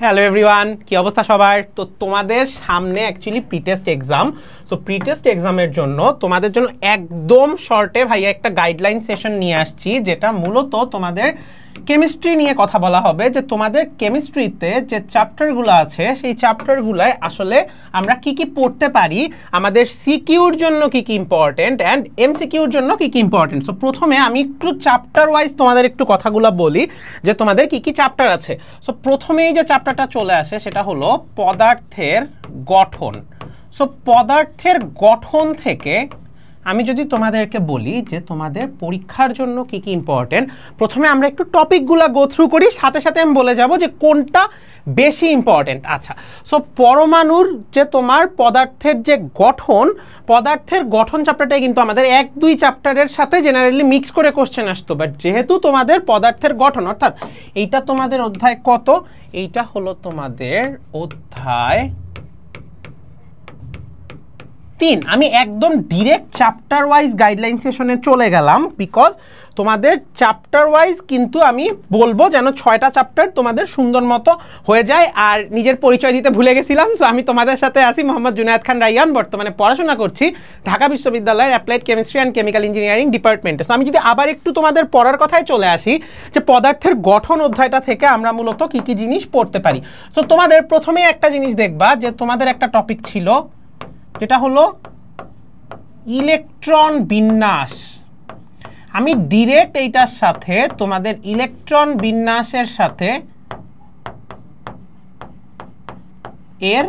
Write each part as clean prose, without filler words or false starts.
Hello everyone, কি অবস্থা সবার? তো তোমাদের সামনে actually pretest exam. So pretest এক্সামের জন্য তোমাদের জন্য একদম শর্টে ভাইয়া একটা গাইডলাইন সেশন নিয়ে আসছি, যেটা মূলত তোমাদের কেমিস্ট্রি নিয়ে কথা বলা হবে। যে তোমাদের কেমিস্ট্রিতে যে চ্যাপ্টারগুলো আছে সেই চ্যাপ্টারগুলোয় আসলে আমরা কি কি পড়তে পারি, আমাদের সিকিউর জন্য কি কি ইম্পর্টেন্ট অ্যান্ড এমসিকিউর জন্য কি কি ইম্পর্টেন্ট। সো প্রথমে আমি একটু চ্যাপ্টার ওয়াইজ তোমাদের একটু কথাগুলো বলি যে তোমাদের কি কি চ্যাপ্টার আছে। সো প্রথমেই যে চ্যাপ্টারটা চলে আসে সেটা হলো পদার্থের গঠন। সো পদার্থের গঠন থেকে আমি যদি তোমাদেরকে বলি যে তোমাদের পরীক্ষার জন্য কি কি ইম্পর্টেন্ট, প্রথমে আমরা একটু টপিকগুলো গো থ্রু করি, সাথে সাথে আমি বলে যাব যে কোনটা বেশি ইম্পর্টেন্ট। আচ্ছা, সো পরমাণুর যে তোমার পদার্থের যে গঠন, পদার্থের গঠন চ্যাপ্টারটাই কিন্তু আমাদের 1-2 চ্যাপ্টারের সাথে জেনারেলি মিক্স করে কোশ্চেন আসতো। বাট যেহেতু তোমাদের পদার্থের গঠন, অর্থাৎ এইটা তোমাদের অধ্যায় কত? এইটা হলো তোমাদের অধ্যায় 3। আমি একদম ডিরেক্ট চ্যাপ্টার ওয়াইজ গাইডলাইন সেশনে চলে গেলাম, বিকজ তোমাদের চ্যাপ্টার ওয়াইজ কিন্তু আমি বলবো যেন 6টা চ্যাপ্টার তোমাদের সুন্দর মতো হয়ে যায়। আর নিজের পরিচয় দিতে ভুলে গেছিলাম, সো আমি তোমাদের সাথে আছি মোহাম্মদ জুনায়েদ খান রাইয়ান, বর্তমানে পড়াশোনা করছি ঢাকা বিশ্ববিদ্যালয়ের applied chemistry and chemical engineering ডিপার্টমেন্টে। সো আমি যদি আবার একটু তোমাদের পড়ার কথায় চলে আসি, যে পদার্থের গঠন অধ্যায়টা থেকে আমরা মূলত কী কী জিনিস পড়তে পারি। সো তোমাদের প্রথমেই একটা জিনিস দেখবা যে তোমাদের একটা টপিক ছিল যেটা হলো ইলেকট্রন বিন্যাস। আমি ডিরেক্ট এইটার সাথে তোমাদের ইলেকট্রন বিন্যাসের সাথে এর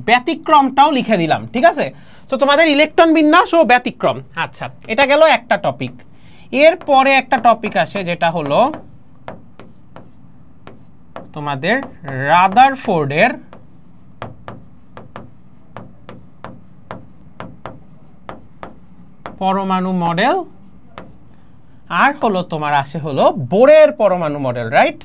ব্যতিক্রমটাও লিখে দিলাম, ঠিক আছে? তো তোমাদের ইলেকট্রন বিন্যাস ও ব্যতিক্রম। আচ্ছা, এটা গেল একটা টপিক। এরপরে একটা টপিক আসে যেটা হলো তোমাদের রাদারফোর্ডের পরমাণু মডেল, আর হলো তোমার আসে হলো বোরের পরমাণু মডেল, রাইট?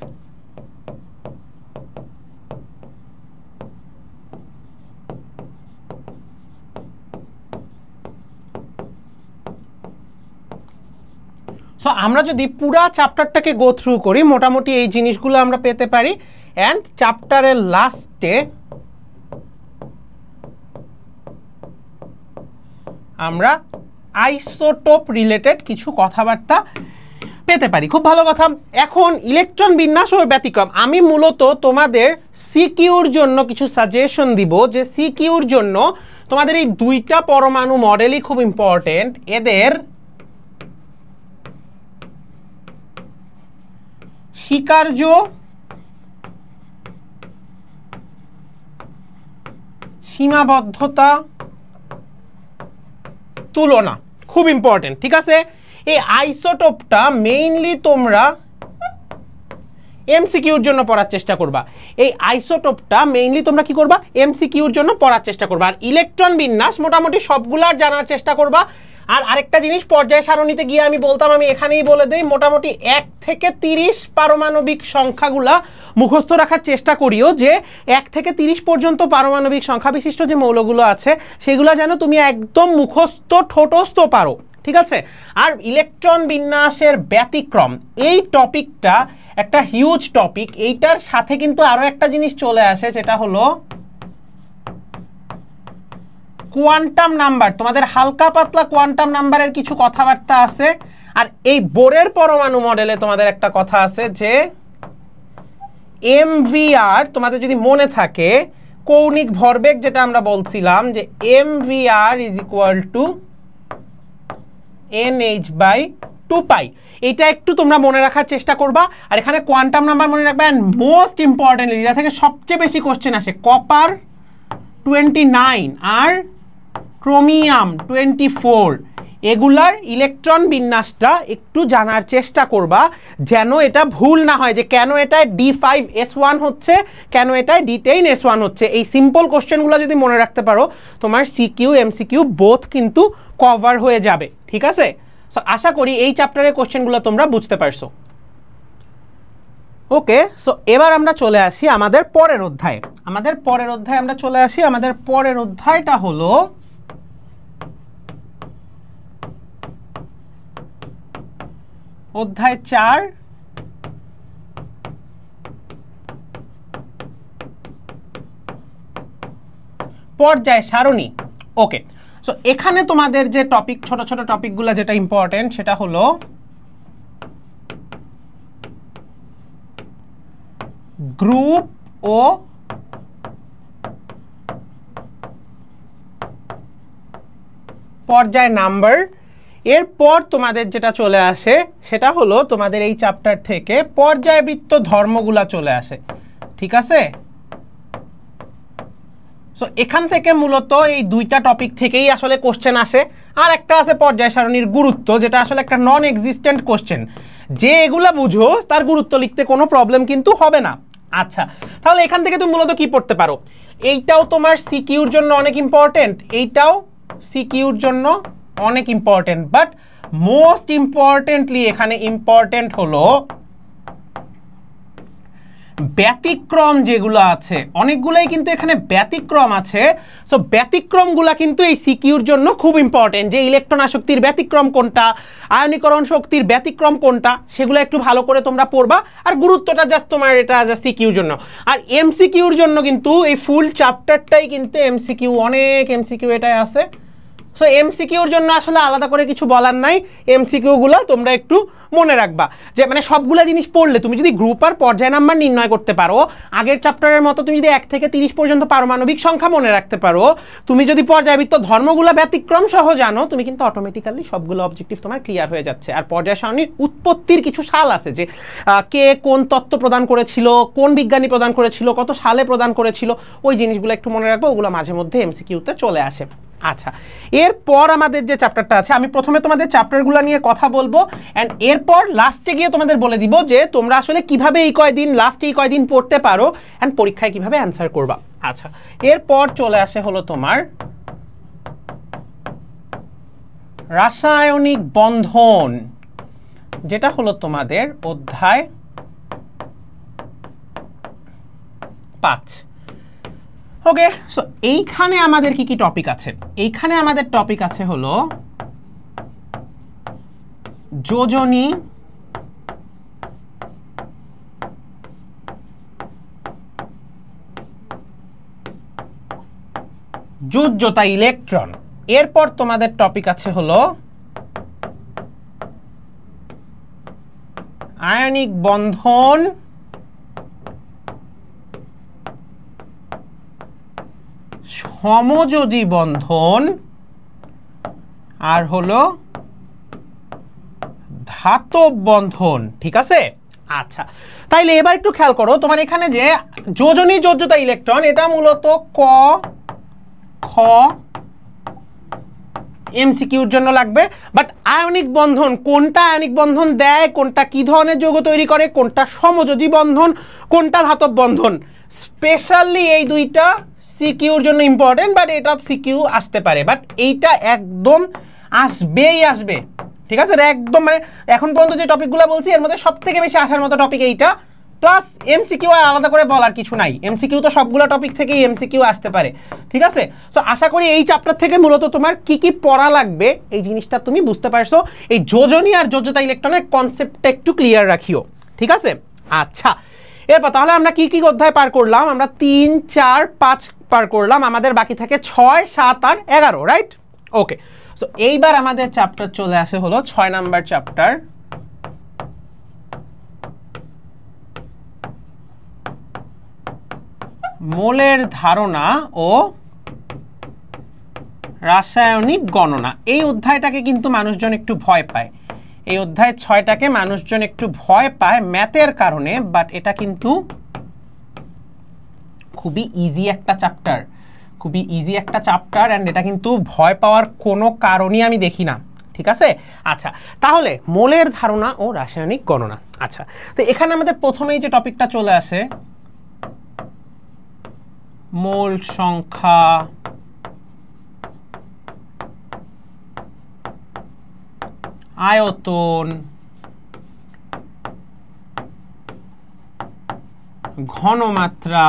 সো আমরা যদি পুরা চ্যাপ্টারটাকে গো থ্রু করি, মোটামুটি এই জিনিসগুলো আমরা পেতে পারি। অ্যান্ড চ্যাপ্টারের লাস্টে আমরা আইসোটোপ রিলেটেড কিছু কথাবার্তা পেতে পারি। খুব ভালো কথা। এখন ইলেকট্রন বিন্যাস ও ব্যতিক্রম, আমি মূলত তোমাদের সিকিউর জন্য কিছু সাজেশন দিব, যে সিকিউর জন্য তোমাদের এই 2টা পরমাণু মডেলই খুব ইম্পর্টেন্ট। এদের স্বীকার্য সীমাবদ্ধতা তুলনা খুব ইম্পর্টেন্ট, ঠিক আছে? এই আইসোটোপটা মেইনলি তোমরা এমসিকিউর জন্য পড়ার চেষ্টা করবা। এই আইসোটোপটা মেইনলি তোমরা কি করবা? এমসিকিউর জন্য পড়ার চেষ্টা করবা। আর ইলেকট্রন বিন্যাস মোটামুটি সবগুলার জানার চেষ্টা করবা। আর আরেকটা জিনিস, পর্যায় সারণীতে গিয়ে আমি বলতাম, আমি এখানেই বলে দেই, মোটামুটি 1 থেকে 30 পারমাণবিক সংখ্যাগুলা মুখস্থ রাখার চেষ্টা করিও, যে 1 থেকে 30 পর্যন্ত পারমাণবিক সংখ্যা বিশিষ্ট যে মৌলগুলো আছে সেগুলো যেন তুমি একদম মুখস্থ ঠোঁটস্থ পারো, ঠিক আছে? আর ইলেকট্রন বিন্যাসের ব্যতিক্রম এই টপিকটা একটা হিউজ টপিক। এইটার সাথে কিন্তু আরো একটা জিনিস চলে আসে, যেটা হলো কোয়ান্টাম নাম্বার। তোমাদের হালকা পাতলা কোয়ান্টাম নাম্বারের কিছু কথাবার্তা আছে। আর এই বোরের পরমাণু মডেলে তোমাদের একটা কথা আছে যে এমভিআর, তোমাদের যদি মনে থাকে কৌণিক ভরবেগ যেটা আমরা বলছিলাম, যে MVR is equal to NH/2π। এটা একটু তোমরা মনে রাখার চেষ্টা করবা। আর এখানে কোয়ান্টাম নাম্বার মনে রাখবে। অ্যান্ড মোস্ট ইম্পর্টেন্টলি, যা থেকে সবচেয়ে বেশি কোশ্চেন আসে, কপার 29 আর ক্রোমিয়াম 24, এগুলার ইলেকট্রন বিন্যাসটা একটু জানার চেষ্টা করবা, যেন এটা ভুল না হয় যে কেন এটায় D5S1 হচ্ছে, কেন এটায় D10S1 হচ্ছে। এই সিম্পল কোশ্চেনগুলো যদি মনে রাখতে পারো, তোমার সিকিউ এমসিকিউ বোথ কিন্তু কভার হয়ে যাবে, ঠিক আছে? সো আশা করি এই চ্যাপ্টারের কোশ্চেনগুলো তোমরা বুঝতে পারছো। ওকে, সো এবার আমরা চলে আসি আমাদের পরের অধ্যায়ে। আমাদের পরের অধ্যায়টা হলো অধ্যায় 4, পর্যায় সারণী। ওকে, সো এখানে তোমাদের যে টপিক, ছোট ছোট টপিকগুলো যেটা ইম্পর্টেন্ট সেটা হলো গ্রুপ ও পর্যায় নাম্বার। এরপর তোমাদের যেটা চলে আসে সেটা হলো তোমাদের এই চ্যাপ্টার থেকে পর্যায়বৃত্ত ধর্মগুলা চলে আসে, ঠিক আছে? সো এখান থেকে মূলত এই দুইটা টপিক থেকেই আসলে কোশ্চেন আসে। আর একটা আছে পর্যায় সারণীর গুরুত্ব, যেটা আসলে একটা নন এক্সিস্টেন্ট কোশ্চেন, যে এগুলা বুঝো তার গুরুত্ব লিখতে কোনো প্রবলেম কিন্তু হবে না। আচ্ছা, তাহলে এখান থেকে তুমি মূলত কি পড়তে পারো? এইটাও তোমার সিকিউর জন্য অনেক ইম্পর্টেন্ট, এইটাও সিকিউর জন্য অনেক ইম্পর্টেন্ট, বাট মোস্ট ইম্পর্টেন্টলি এখানে ইম্পর্টেন্ট হলো ব্যতিক্রম যেগুলো আছে। অনেকগুলোই কিন্তু এখানে ব্যতিক্রম আছে। সো ব্যতিক্রমগুলা কিন্তু এই সিকিউর জন্য খুব ইম্পর্টেন্ট, যে ইলেকট্রন আসক্তির ব্যতিক্রম কোনটা, আয়নীকরণ শক্তির ব্যতিক্রম কোনটা, সেগুলো একটু ভালো করে তোমরা পড়বা। আর গুরুত্বটা জাস্ট তোমার এটা জাস্ট সিকিউর জন্য। আর এমসিকিউর জন্য কিন্তু এই ফুল চ্যাপ্টারটাই কিন্তু এমসিকিউ, অনেক এমসিকিউ এটাই আছে। সো এমসিকিউর জন্য আসলে আলাদা করে কিছু বলার নাই, এমসিকিউগুলো তোমরা একটু মনে রাখবা। যে মানে সবগুলা জিনিস পড়লে তুমি যদি গ্রুপ আর পর্যায় নাম্বার নির্ণয় করতে পারো, আগের চ্যাপ্টারের মতো তুমি যদি 1 থেকে 30 পর্যন্ত পারমাণবিক সংখ্যা মনে রাখতে পারো, তুমি যদি পর্যায়বৃত্ত ধর্মগুলো ব্যতিক্রম সহ জানো, তুমি কিন্তু অটোমেটিক্যালি সবগুলো অবজেক্টিভ তোমার ক্লিয়ার হয়ে যাচ্ছে। আর পর্যায় সারণীর উৎপত্তির কিছু সাল আছে, যে কে কোন তত্ত্ব প্রদান করেছিল, কোন বিজ্ঞানী প্রদান করেছিল, কত সালে প্রদান করেছিল, ওই জিনিসগুলো একটু মনে রাখবো, ওগুলো মাঝে মধ্যে এমসিকিউতে চলে আসে। আচ্ছা, এরপর আমাদের যে চ্যাপ্টারটা আছে, আমি প্রথমে তোমাদের চ্যাপ্টারগুলো নিয়ে কথা বলবো, অ্যান্ড এরপর লাস্টে গিয়ে তোমাদের বলে দিব যে তোমরা আসলে কিভাবে এই কয়দিন, লাস্টে এই কয়দিন পড়তে পারো, অ্যান্ড পরীক্ষায় কিভাবে অ্যান্সার করবা। আচ্ছা, এরপর চলে আসে হলো তোমার রাসায়নিক বন্ধন, যেটা হলো তোমাদের অধ্যায় 5। ওকে, সো এইখানে আমাদের কি কি টপিক আছে? এইখানে আমাদের টপিক আছে হলো যোজনী, যোজ্যতা ইলেকট্রন। এরপর তোমাদের টপিক আছে হলো আয়নিক বন্ধন, সমযোজী বন্ধন, আর হলো ধাতব বন্ধন, ঠিক আছে? আচ্ছা, তাইলে এবার একটু খেয়াল করো, তোমার এখানে যে যোজনী যোজ্যতা ইলেকট্রন, এটা মূলত ক খ এমসিকিউর জন্য লাগবে। বাট আয়নিক বন্ধন, কোনটা আয়নিক বন্ধন দেয়, কোনটা কি ধরনের যৌগ তৈরি করে, কোনটা সমযোজী বন্ধন, কোনটা ধাতব বন্ধন, স্পেশালি এই দুইটা সিকিউর জন্য ইম্পর্টেন্ট। বাট এটা সিকিউ আসতে পারে, বাট এইটা একদম আসবেই আসবে, ঠিক আছে? একদম মানে এখন পর্যন্ত যে টপিকগুলো বলছি এর মধ্যে সব থেকে বেশি আসার মতো টপিক এইটা, প্লাস এমসিকিউ আর আলাদা করে বলার কিছু নাই। এমসিকিউ তো সবগুলো টপিক থেকেই এমসিকিউ আসতে পারে, ঠিক আছে? সো আশা করি এই চ্যাপ্টার থেকে মূলত তোমার কি কি পড়া লাগবে এই জিনিসটা তুমি বুঝতে পারছো। এই যোজনী আর যোজ্যতা ইলেকট্রনের কনসেপ্টটা একটু ক্লিয়ার রাখিও, ঠিক আছে? আচ্ছা, এরপর তাহলে আমরা কি কি অধ্যায় পার করলাম? আমরা 3, 4, 5 পার করলাম, আমাদের বাকি থাকে 6, 7 আর 11, রাইট? ওকে, সো এইবার আমাদের চ্যাপ্টার চলে আসে হলো 6 নাম্বার চ্যাপ্টার, মোলের ধারণা ও রাসায়নিক গণনা। এই অধ্যায়টাকে কিন্তু মানুষজন একটু ভয় পায়, এই অধ্যায় 6টাকে মানুষজন একটু ভয় পায় ম্যাথের কারণে, বাট এটা কিন্তু খুবই ইজি একটা চ্যাপ্টার, খুবই ইজি একটা চ্যাপ্টার, অ্যান্ড এটা কিন্তু ভয় পাওয়ার কোনো কারণই আমি দেখি না, ঠিক আছে? আচ্ছা, তাহলে মোলের ধারণা ও রাসায়নিক গণনা। আচ্ছা, তো এখানে আমাদের প্রথমেই যে টপিকটা চলে আসে মোল সংখ্যা, আয়তন, ঘনমাত্রা,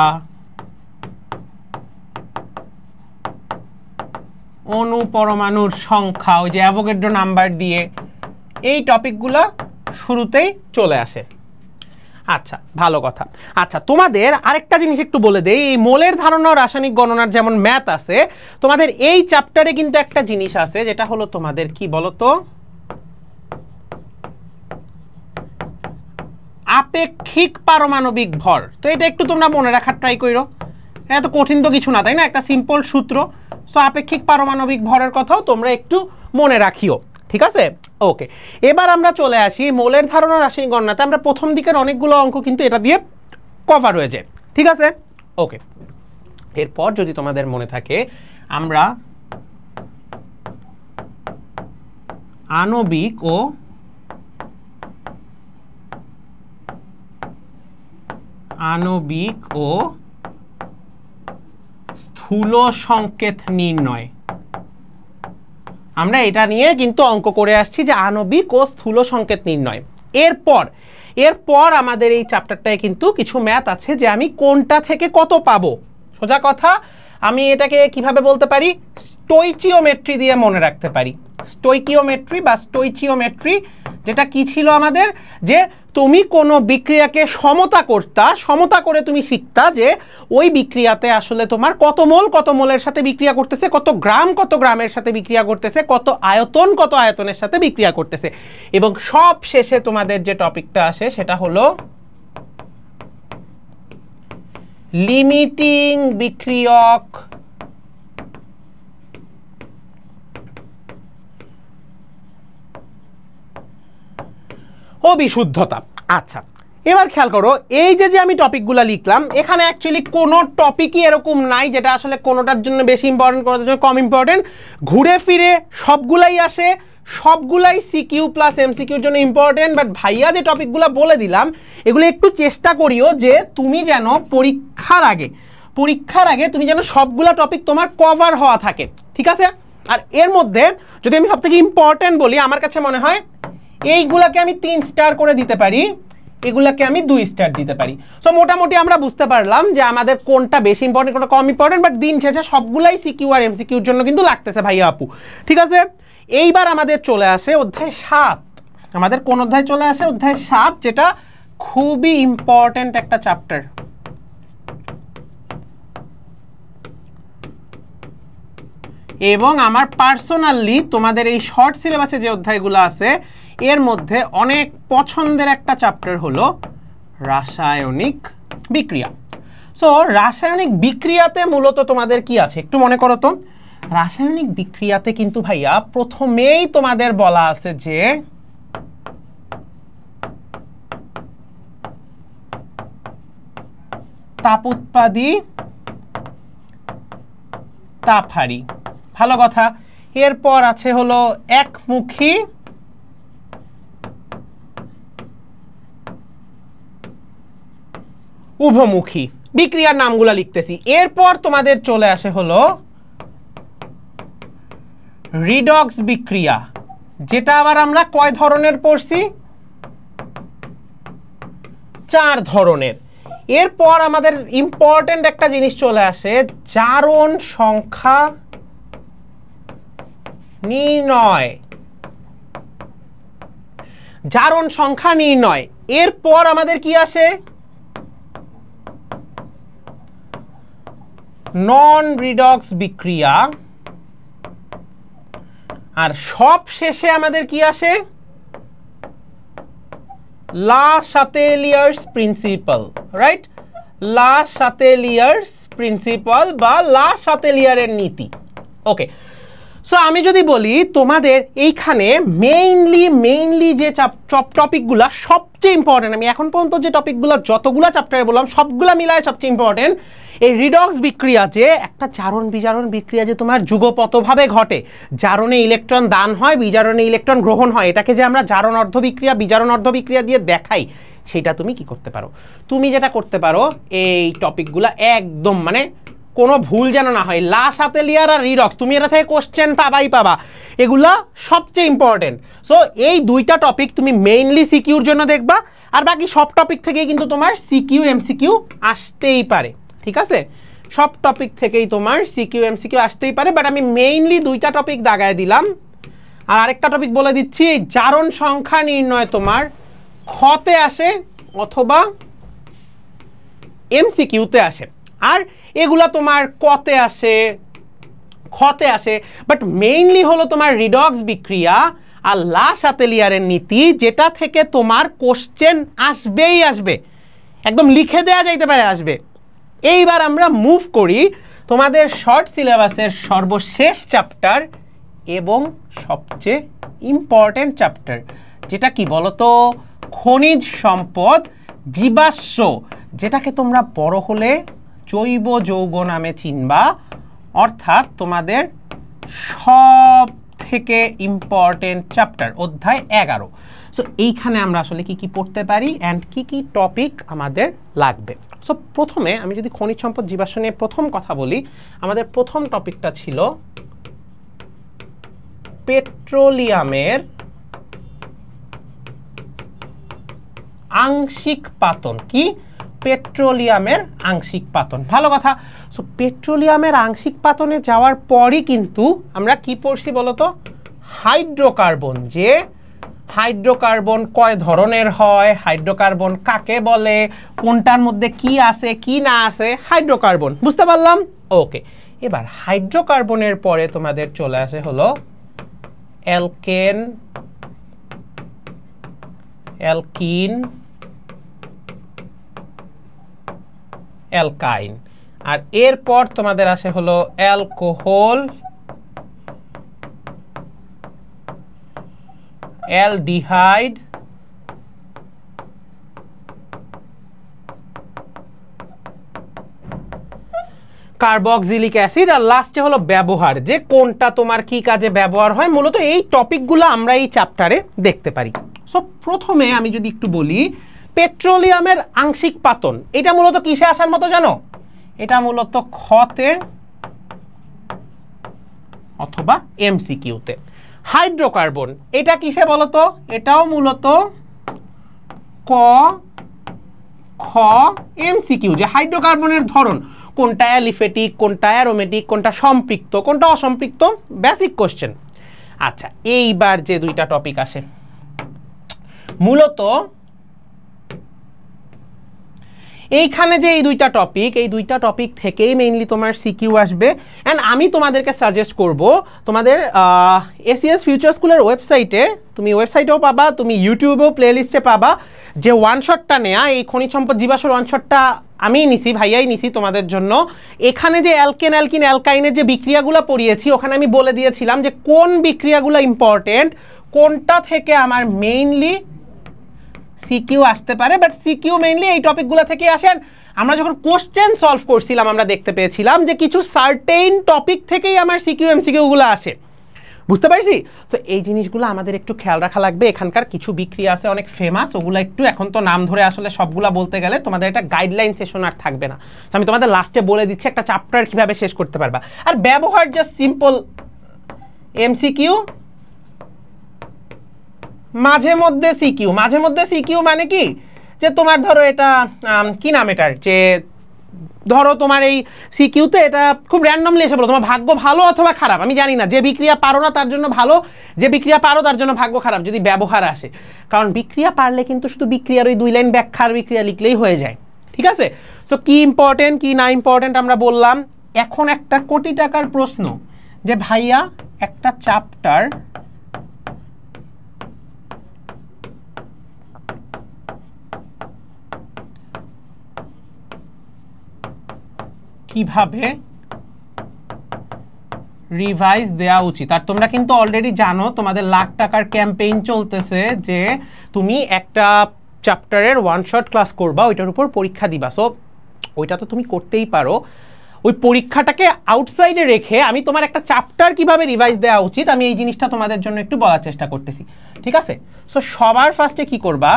অণু পরমাণুর সংখ্যা, ওই যে অ্যাভোগাড্রো নাম্বার দিয়ে, এই টপিকগুলো শুরুতেই চলে আসে। আচ্ছা, ভালো কথা। আচ্ছা, তোমাদের আরেকটা জিনিস একটু বলে দেই, এই মোলের ধারণা ও রাসায়নিক গণনার যেমন ম্যাথ আছে, তোমাদের এই চ্যাপ্টারে কিন্তু একটা জিনিস আছে, যেটা হলো তোমাদের কি বলতো, আপেক্ষিক পারমাণবিক ভর। তো এটা একটু তোমরা মনে রাখার ট্রাই করো, এত কঠিন তো কিছু না, তাই না? একটা সিম্পল সূত্র। সো আপেক্ষিক পারমাণবিক ভরের কথাও তোমরা একটু মনে রাখিও, ঠিক আছে? ওকে, এবার আমরা চলে আসি মোলের ধারণা রাসায়নিক গণনাতে। আমরা প্রথম দিকের অনেকগুলো অঙ্ক কিন্তু এটা দিয়ে কভার হয়ে যায়, ঠিক আছে? ওকে, এরপর যদি তোমাদের মনে থাকে, আমরা আণবিক ও স্থূল সংকেত নির্ণয়, আমরা এটা নিয়ে কিন্তু অঙ্ক করে আসছি, যে আণবিক ও স্থূল সংকেত নির্ণয়। এরপর আমাদের এই চ্যাপ্টারটায় কিন্তু কিছু ম্যাথ আছে, যে আমি কোনটা থেকে কত পাবো। সোজা কথা, আমি এটাকে কিভাবে বলতে পারি, স্টোইচিওমেট্রি দিয়ে মনে রাখতে পারি। স্টোইকিওমেট্রি বা স্টোইচিওমেট্রি, যেটা কি ছিল আমাদের, যে তুমি কোনো বিক্রিয়াকে সমতা করে তুমি শিখতা যে ওই বিক্রিয়াতে আসলে তোমার কত মোলের সাথে বিক্রিয়া করতেছে, কত গ্রামের সাথে বিক্রিয়া করতেছে, কত আয়তনের সাথে বিক্রিয়া করতেছে। এবং সব শেষে তোমাদের যে টপিকটা আসে সেটা হলো লিমিটিং বিক্রিয়ক ও বিশুদ্ধতা। আচ্ছা, এবার খেয়াল করো, এই যে আমি টপিকগুলো লিখলাম, এখানে অ্যাকচুয়ালি কোনো টপিকই এরকম নাই যেটা আসলে কোনোটার জন্য বেশি ইম্পর্টেন্ট, কোনোটার জন্য কম ইম্পর্টেন্ট। ঘুরে ফিরে সবগুলাই আসে, সবগুলাই সিকিউ প্লাস এমসিকিউর জন্য ইম্পর্টেন্ট। বাট ভাইয়া যে টপিকগুলো বলে দিলাম, এগুলো একটু চেষ্টা করিও যে তুমি যেন পরীক্ষার আগে তুমি যেন সবগুলা টপিক তোমার কভার হওয়া থাকে, ঠিক আছে? আর এর মধ্যে যদি আমি সবথেকে ইম্পর্টেন্ট বলি, আমার কাছে মনে হয় এইগুলাকে আমি 3 স্টার করে দিতে পারি, এগুলাকে আমি 2 স্টার দিতে পারি। সো মোটামুটি আমরা বুঝতে পারলাম যে আমাদের কোনটা বেশি ইম্পর্টেন্ট, কোনটা কম ইম্পর্টেন্ট, বাট দিন শেষে সবগুলাই সিকিউ আর এমসিকিউর জন্য কিন্তু লাগতেছে ভাইয়া আপু, ঠিক আছে? এইবার আমাদের চলে আসে অধ্যায় 7। আমাদের কোন অধ্যায় চলে আসে? অধ্যায় 7, যেটা খুবই ইম্পর্টেন্ট একটা চ্যাপ্টার। এবং আমার পার্সোনালি তোমাদের এই শর্ট সিলেবাসে যে অধ্যায়গুলো আছে, এর মধ্যে অনেক পছন্দের একটা চ্যাপ্টার হলো রাসায়নিক বিক্রিয়া। সো রাসায়নিক বিক্রিয়াতে মূলত তোমাদের কি আছে একটু মনে করো তো। রাসায়নিক বিক্রিয়াতে কিন্তু ভাইয়া প্রথমেই তোমাদের বলা আছে যে তাপ উৎপাদী, তাপহারী, ভালো কথা। এরপর আছে হলো একমুখী, উভমুখী। বিক্রিয়ার নামগুলা লিখতেছি। এরপর তোমাদের চলে আসে হলো রিডক্স বিক্রিয়া, যেটা আবার আমরা কয় ধরনের পড়ছি? 4 ধরনের। এরপর আমাদের ইম্পর্টেন্ট একটা জিনিস চলে আসে, জারণ সংখ্যা নির্ণয়। জারণ সংখ্যা নির্ণয়। এরপর আমাদের কি আসে? নন রিডক্স বিক্রিয়া। আর সব শেষে আমাদের কি আসে? লা শাতেলিয়ার্স প্রিন্সিপাল, রাইট? লা শাতেলিয়ার্স প্রিন্সিপাল বা লা শাতেলিয়ারের নীতি। ওকে, সো আমি যদি বলি তোমাদের এইখানে মেইনলি যে টপিকগুলো সবচেয়ে ইম্পর্টেন্ট, আমি এখন পর্যন্ত যে টপিকগুলো যতগুলো চ্যাপ্টারে বললাম সবগুলো মিলায় সবচেয়ে ইম্পর্টেন্ট এই রিডক্স বিক্রিয়া, যে একটা জারণ বিজারণ বিক্রিয়া যে তোমার যুগপতভাবে ঘটে। জারণে ইলেকট্রন দান হয়, বিজারণে ইলেকট্রন গ্রহণ হয়, এটাকে যে আমরা জারণ অর্ধ বিক্রিয়া বিজারণ অর্ধ বিক্রিয়া দিয়ে দেখাই, সেটা তুমি কি করতে পারো? তুমি যেটা করতে পারো, এই টপিকগুলো একদম মানে কোনো ভুল যেন না হয়। লা শাতেলিয়ার আর রিডক্স তুমি এটা থেকে কোশ্চেন পাবা, এগুলা সবচেয়ে ইম্পর্টেন্ট। সো এই দুইটা টপিক তুমি মেইনলি সিকিউর জন্য দেখবা, আর বাকি সব টপিক থেকেই কিন্তু তোমার সিকিউ এমসিকিউ আসতেই পারে, ঠিক আছে? সব টপিক থেকেই তোমার সিকিউ এমসিকিউ আসতেই পারে, বাট আমি মেইনলি দুইটা টপিক দাগায় দিলাম। আর আরেকটা টপিক বলে দিচ্ছি, জারণ সংখ্যা নির্ণয় তোমার খতে আসে অথবা এমসিকিউতে আসে, আর এগুলা তোমার কতে আসে, খতে আসে, বাট মেইনলি হলো তোমার রিডক্স বিক্রিয়া আর লা শাতেলিয়ারের নীতি, যেটা থেকে তোমার কোশ্চেন আসবেই আসবে, একদম লিখে দেয়া যাইতে পারে আসবে। এইবার আমরা মুভ করি তোমাদের শর্ট সিলেবাসের সর্বশেষ চ্যাপ্টার এবং সবচেয়ে ইম্পর্টেন্ট চ্যাপ্টার, যেটা কি বলতো, খনিজ সম্পদ জীবাশ্ম, যেটাকে তোমরা বড় হলে জৈব যৌগ নামে চিনবা, অর্থাৎ তোমাদের সব থেকে ইম্পর্টেন্ট চ্যাপ্টার, অধ্যায় 11। সো এইখানে আমরা আসলে কি কি পড়তে পারি অ্যান্ড কি কি টপিক আমাদের লাগবে। সো প্রথমে আমি যদি খনিজ সম্পদ জীবাশ্ম নিয়ে প্রথম কথা বলি, আমাদের প্রথম টপিকটা ছিল পেট্রোলিয়ামের আংশিক পাতন। কি? পেট্রোলিয়ামের আংশিক পাতন। ভালো কথা। সো পেট্রোলিয়ামের আংশিক পাতনে যাওয়ার পরই কিন্তু আমরা কি পড়ছি বলতো, হাইড্রোকার্বন, যে হাইড্রোকার্বন কয় ধরনের হয়, হাইড্রোকার্বন কাকে বলে, কোনটার মধ্যে কি আছে কি না আছে, হাইড্রোকার্বন। বুঝতে পারলাম? ওকে। এবার হাইড্রোকার্বনের পরে তোমাদের চলে আসে হলো অ্যালকেন, অ্যালকিন, অ্যালকাইন, আর এরপর তোমাদের আসে হলো অ্যালকোহল, অ্যালডিহাইড, কার্বক্সিলিক অ্যাসিড, আর লাস্টে হলো ব্যবহার, যে কোনটা তোমার কি কাজে ব্যবহার হয়। মূলত এই টপিকগুলো আমরা এই চ্যাপ্টারে দেখতে পারি। সো প্রথমে আমি যদি একটু বলি, পেট্রোলিয়ামের আংশিক পাতন, এটা মূলত কিসে আসার মতো জানো? এটা মূলত খতে অথবা এমসিকিউতে। হাইড্রোকার্বন এটা কিসে বলতো? এটাও মূলত ক, খ, এমসিকিউ, যে হাইড্রোকার্বনের ধরন কোনটা অ্যালিফেটিক, কোনটা অ্যারোমেটিক, কোনটা সম্পৃক্ত, কোনটা অসম্পৃক্ত, বেসিক কোশ্চেন। আচ্ছা, এইবার যে দুইটা টপিক আসে, মূলত এইখানে যে এই দুইটা টপিক থেকেই মেইনলি তোমার সিকিউ আসবে। অ্যান্ড আমি তোমাদেরকে সাজেস্ট করব, তোমাদের এসিএস ফিউচার স্কুলের ওয়েবসাইটে, তুমি ওয়েবসাইটেও পাবা, তুমি ইউটিউবেও প্লেলিস্টে পাবা, যে ওয়ান শটটা নেয়া, এই খনিজ সম্পদ জীবাশ্মের ওয়ান শটটা আমিই নিছি, ভাইয়াই নিছি তোমাদের জন্য। এখানে যে অ্যালকেন, অ্যালকিন, অ্যালকাইনের যে বিক্রিয়াগুলো পড়িয়েছি, ওখানে আমি বলে দিয়েছিলাম যে কোন বিক্রিয়াগুলো ইম্পর্টেন্ট, কোনটা থেকে আমার মেইনলি সিকিউ আসতে পারে। বাট সিকিউ মেইনলি এই টপিকগুলো থেকে আসেন। আমরা যখন কোশ্চেন সলভ করছিলাম, আমরা দেখতে পেয়েছিলাম যে কিছু সার্টেইন টপিক থেকেই আমার সিকিউ এমসিকিউগুলো আসে। বুঝতে পারছি? তো এই জিনিসগুলো আমাদের একটু খেয়াল রাখা লাগবে। এখানকার কিছু বিক্রিয়া আছে অনেক ফেমাস, ওগুলো একটু, এখন তো নাম ধরে আসলে সবগুলা বলতে গেলে তোমাদের একটা গাইডলাইন সেশন আর থাকবে না। আমি তোমাদের লাস্টে বলে দিচ্ছি একটা চ্যাপ্টার কিভাবে শেষ করতে পারবা। আর ব্যবহার জাস্ট সিম্পল এমসিকিউ, মাঝে মধ্যে সিকিউ। মাঝে মধ্যে সিকিউ মানে কি, যে তোমার ধরো এটা কি নাম এটার, যে ধরো তোমার এই সিকিউতে এটা খুব র্যান্ডমলি এসে বলো, তোমার ভাগ্য ভালো অথবা খারাপ আমি জানি না, যে বিক্রিয়া পারো না তার জন্য ভালো, যে বিক্রিয়া পারো তার জন্য ভাগ্য খারাপ, যদি ব্যবহার আসে। কারণ বিক্রিয়া পারলে কিন্তু শুধু বিক্রিয়ার ওই 2 লাইন ব্যাখ্যার বিক্রিয়া লিখলেই হয়ে যায়। ঠিক আছে? সো কি ইম্পর্টেন্ট কি না ইম্পর্টেন্ট আমরা বললাম। এখন একটা কোটি টাকার প্রশ্ন, যে ভাইয়া একটা চ্যাপ্টার কিভাবে রিভাইজ দেওয়া উচিত। আর তোমরা কিন্তু অলরেডি জানো তোমাদের লাখ টাকার ক্যাম্পেইন চলতেছে, যে তুমি একটা চ্যাপ্টারের ওয়ান শট ক্লাস করবা, ওইটার উপর পরীক্ষা দিবা। সো ওইটা তো তুমি করতেই পারো, ওই পরীক্ষাটাকে আউটসাইডে রেখে আমি তোমার একটা চ্যাপ্টার কিভাবে রিভাইজ দেওয়া উচিত, আমি এই জিনিসটা তোমাদের জন্য একটু বলার চেষ্টা করতেছি। ঠিক আছে? সো সবার ফার্স্টে কি করবা,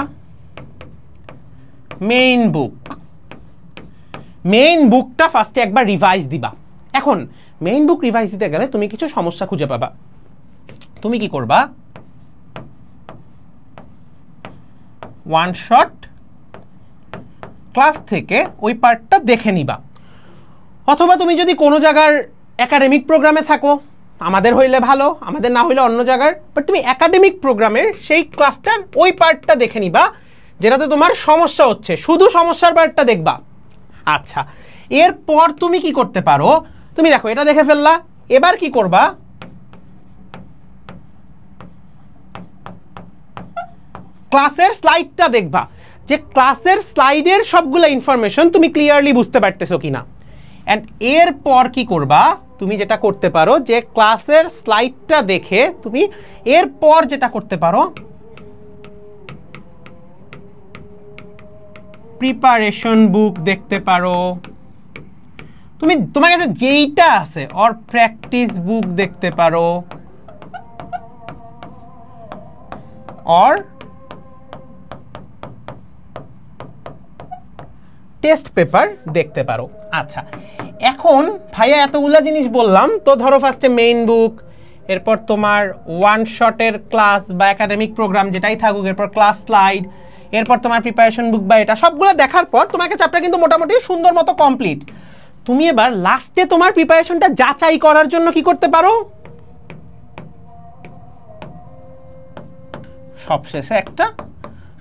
মেইন বুকটা ফার্স্টে একবার রিভাইজ দিবা। এখন মেইন বুক রিভাইজ দিতে গেলে তুমি কিছু সমস্যা খুঁজে পাবা। তুমি কি করবা, ওয়ান শট ক্লাস থেকে ওই পার্টটা দেখে নিবা, অথবা তুমি যদি কোনো জায়গার একাডেমিক প্রোগ্রামে থাকো, আমাদের হইলে ভালো, আমাদের না হইলে অন্য জায়গার, বাট তুমি একাডেমিক প্রোগ্রামের সেই ক্লাসটার ওই পার্টটা দেখে নিবা, যেটাতে তোমার সমস্যা হচ্ছে, শুধু সমস্যার পার্টটা দেখবা। আচ্ছা, এরপর তুমি কি করতে পারো, তুমি দেখো এটা দেখে ফেললা, এবার কি করবা, ক্লাসের স্লাইডটা দেখবা যে ক্লাসের স্লাইডের সবগুলো ইনফরমেশন তুমি ক্লিয়ারলি বুঝতে পারতেছো কিনা। অ্যান্ড এরপর কি করবা, তুমি যেটা করতে পারো যে ক্লাসের স্লাইডটা দেখে তুমি এরপর যেটা করতে পারো, প্রিপারেশন বুক দেখতে পারো, তুমি তোমার কাছে যেইটা আছে, অর প্র্যাকটিস বুক দেখতে পারো, অর টেস্ট পেপার দেখতে পারো। আচ্ছা, এখন ভাইয়া এতগুলা জিনিস বললাম, তো ধরো ফার্স্টে মেইন বুক, এরপর তোমার ওয়ান শটের ক্লাস বা একাডেমিক প্রোগ্রাম যেটাই থাকুক, এরপর ক্লাস স্লাইড, এরপর তোমার প্রিপারেশন বুক বা এটা সবগুলো দেখার পর তোমাকে চ্যাপ্টার কিন্তু মোটামুটি সুন্দর মতো কমপ্লিট। তুমি এবার লাস্টে তোমার প্রিপারেশনটা যাচাই করার জন্য কি করতে পারো, সবশেষে একটা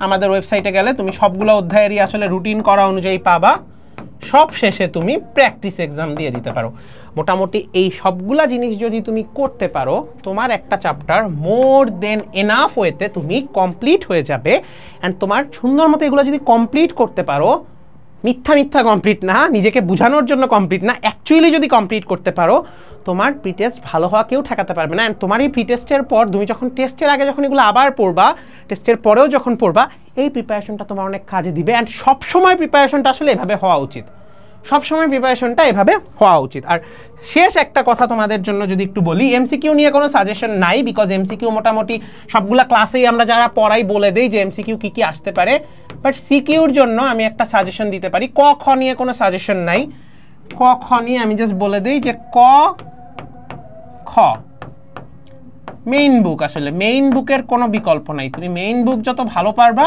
আমাদের ওয়েবসাইটে গেলে তুমি সবগুলো অধ্যায়েরই আসলে রুটিন করা অনুযায়ী পাবা, সব শেষে তুমি প্র্যাকটিস এক্সাম দিয়ে দিতে পারো। মোটামুটি এই সবগুলা জিনিস যদি তুমি করতে পারো, তোমার একটা চ্যাপ্টার মোর দেন এনাফ ওয়েতে তুমি কমপ্লিট হয়ে যাবে। অ্যান্ড তোমার সুন্দর মতো এগুলো যদি কমপ্লিট করতে পারো, মিথ্যা মিথ্যা কমপ্লিট না, নিজেকে বোঝানোর জন্য কমপ্লিট না, অ্যাকচুয়ালি যদি কমপ্লিট করতে পারো, তোমার প্রি টেস্ট ভালো হওয়া কেউ ঠেকাতে পারবে না। অ্যান্ড তোমার এই প্রি টেস্টের পর তুমি যখন টেস্টের আগে যখন এগুলো আবার পড়বা, টেস্টের পরেও যখন পড়বা, এই প্রিপারেশনটা তোমার অনেক কাজে দিবে। অ্যান্ড সবসময় প্রিপারেশনটা আসলে এভাবে হওয়া উচিত, সবসময় প্রিপারেশনটা এভাবে হওয়া উচিত। আর শেষ একটা কথা তোমাদের জন্য যদি একটু বলি, এমসিকিউ নিয়ে কোনো সাজেশন নাই, বিকজ এমসিকিউ মোটামুটি সবগুলা ক্লাসেই আমরা যারা পড়াই বলে দিই যে এমসিকিউ কী কী আসতে পারে। বাট সিকিউর জন্য আমি একটা সাজেশন দিতে পারি। ক খ নিয়ে কোনো সাজেশন নাই, ক খ নিয়ে আমি জাস্ট বলে দিই যে ক খ মেইন বুক, আসলে মেইন বুকের কোনো বিকল্প নাই। তুমি মেইন বুক যত ভালো পারবা,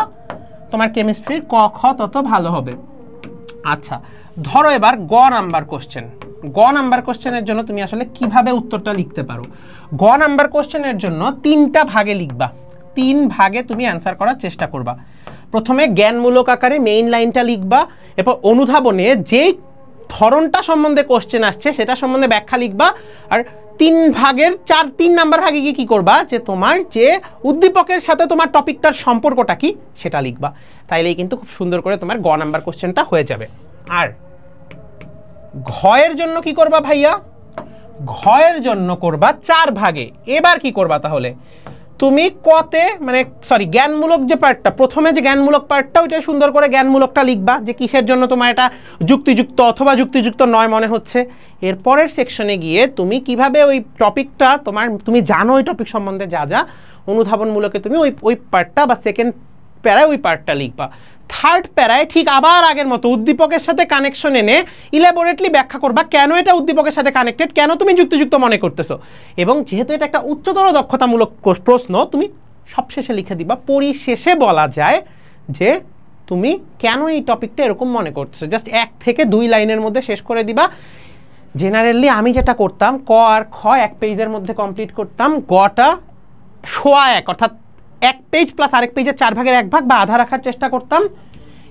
তোমার কেমিস্ট্রির ক খ তত ভালো হবে। আচ্ছা, ধরো এবার গ নাম্বার কোশ্চেন। গ নাম্বার কোশ্চেনের জন্য তুমি আসলে কিভাবে উত্তরটা লিখতে পারো, গ নাম্বার কোশ্চেনের জন্য 3টা ভাগে লিখবা, 3 ভাগে তুমি অ্যান্সার করার চেষ্টা করবা। প্রথমে জ্ঞানমূলক আকারে মেইন লাইনটা লিখবা, এরপর অনুধাবনে যেই ধরনটা সম্বন্ধে কোশ্চেন আসছে সেটা সম্বন্ধে ব্যাখ্যা লিখবা। আর 3 নাম্বার ভাগে গিয়ে কি করবা, যে তোমার যে উদ্দীপকের সাথে তোমার টপিকটার সম্পর্কটা কি সেটা লিখবা। তাইলেই কিন্তু খুব সুন্দর করে তোমার গ নাম্বার কোশ্চেনটা হয়ে যাবে। আর ঘয়ের জন্য কি করবা ভাইয়া, ঘয়ের জন্য করবা 4 ভাগে। এবার কি করবা তাহলে, তুমি কতে মানে সরি জ্ঞানমূলক যে পার্টটা, প্রথমে যে জ্ঞানমূলক পার্টটা, ওইটা সুন্দর করে জ্ঞানমূলকটা লিখবা যে কিসের জন্য তোমার এটা যুক্তিযুক্ত অথবা যুক্তিযুক্ত নয় মনে হচ্ছে। এরপরের সেকশনে গিয়ে তুমি কিভাবে ওই টপিকটা তোমার, তুমি জানো ওই টপিক সম্বন্ধে যা যা অনুধাবনমূলকে তুমি ওই পার্টটা বা সেকেন্ড প্যারায় ওই পার্টটা লিখবা। থার্ড প্যারায় ঠিক আবার আগের মতো উদ্দীপকের সাথে কানেকশন এনে ইলাবোরেটলি ব্যাখ্যা করবা কেন এটা উদ্দীপকের সাথে কানেক্টেড, কেন তুমি যুক্তিযুক্ত মনে করতেছো। এবং যেহেতু এটা একটা উচ্চতর দক্ষতামূলক প্রশ্ন, তুমি সবশেষে লিখে দিবা। পরিশেষে বলা যায় যে তুমি কেন এই টপিকটা এরকম মনে করতেছো, জাস্ট 1 থেকে 2 লাইনের মধ্যে শেষ করে দিবা। জেনারেলি আমি যেটা করতাম, ক আর খ 1 পেজের মধ্যে কমপ্লিট করতাম, গটা 1.25 অর্থাৎ 1 পেজ প্লাস আরেক পেজের 4 ভাগের 1 ভাগ বা আধা রাখার চেষ্টা করতাম।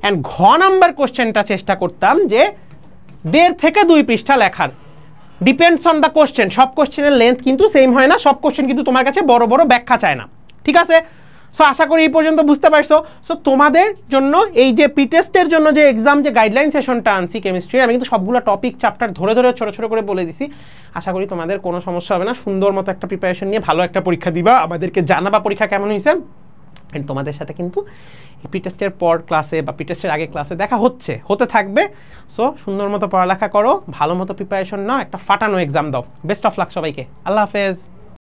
অ্যান্ড ঘ নাম্বার কোশ্চেনটা চেষ্টা করতাম যে 1.5 থেকে 2 পৃষ্ঠা লেখার। ডিপেন্ডস অন দ্য কোশ্চেন, সব কোশ্চেনের লেন্থ কিন্তু সেম হয় না, সব কোশ্চেন কিন্তু তোমার কাছে বড় বড় ব্যাখ্যা চায় না, ঠিক আছে। সো আশা করি এই পর্যন্ত বুঝতে পারছো। সো তোমাদের জন্য এই যে প্রি টেস্টের জন্য যে এক্সাম যে গাইডলাইন সেশনটা আনছি কেমিস্ট্রি, আমি কিন্তু সবগুলো টপিক চ্যাপ্টার ধরে ধরে ছোট ছোট করে বলে দিছি। আশা করি তোমাদের কোনো সমস্যা হবে না, সুন্দর মতো একটা প্রিপারেশন নিয়ে ভালো একটা পরীক্ষা দিবা, আমাদেরকে জানাবা পরীক্ষা কেমন হয়েছে। এন্ড তোমাদের সাথে কিন্তু প্রি টেস্টের পর ক্লাসে বা প্রি টেস্টের আগে ক্লাসে দেখা হতে থাকবে। সো সুন্দর মতো পড়ালেখা করো, ভালো মতো প্রিপারেশন নাও, একটা ফাটানো এক্সাম দাও। বেস্ট অফ লাক সবাইকে, আল্লাহ হাফেজ।